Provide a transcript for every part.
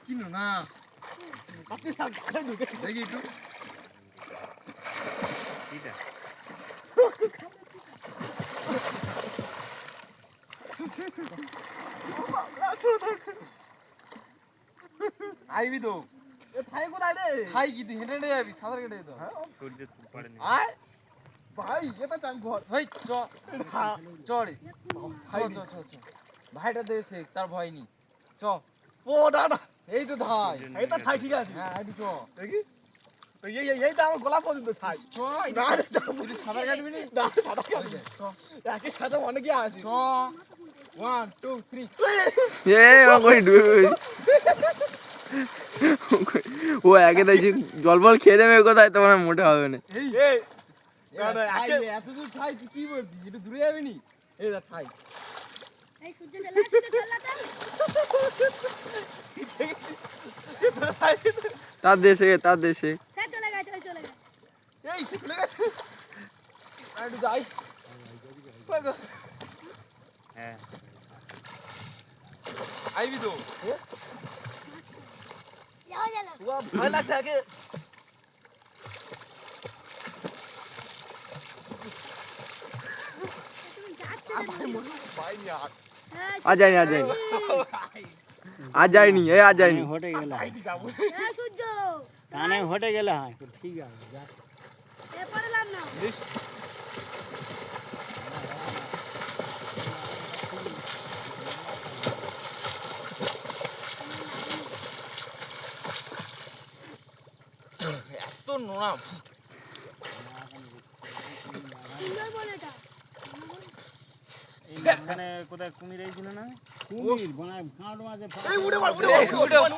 কিনো না আপনি দেখি একটু আইবি তো ভাই কোথায় রে? খাই কি তুই হেঁটে হেঁটে যাবি সাঁতার কেটে যেত আয় ভাই এটা চান ঘর ভাই চ চড়ে চ ভাইটা দেশে তার ভয় নেই চ ও দাদা এই তো ধাই এটা খাই ঠিক আছে হ্যাঁ আইডি চ দেখি এই তো আমার গলা পর্যন্ত ছাই চ না রে তুই সাঁতার কাটবি নি না সাদা কাটবে একই সাথে অনেকে আছে চ 1 2 3 ও একে তাই জল বল খেয়ে দেবে কোথায় তোমার মোটে হবে না এই এত দূর খাই তুই কি বলছিস একটু দূরে যাবি নি এই দেখ খাই এই সূর্য চালাতে তার দেশে সে চলে গেছে এই শিখলে গেছে আর একটু যাই হ্যাঁ আইবি তো যাও যাও ওয়া ভয় লাগছে আগে তুমি যাচ্ছ ভাই নি আর আজ যায়নি আজ যায়নি হটে গেলে আইডি যাবো এই সূর্য কানে হটে গেলে হয় ঠিক আছে যা এ পড়লাম না এত নোনা সুন্দর বল এটা এই মাঝখানে কোথায় কুমির এইছিল না কুমির বানায় ঘাট মাঝে এই উড়ে মার উড়ে মার।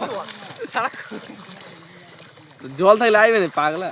জল থাকলে আইবে না পাগলা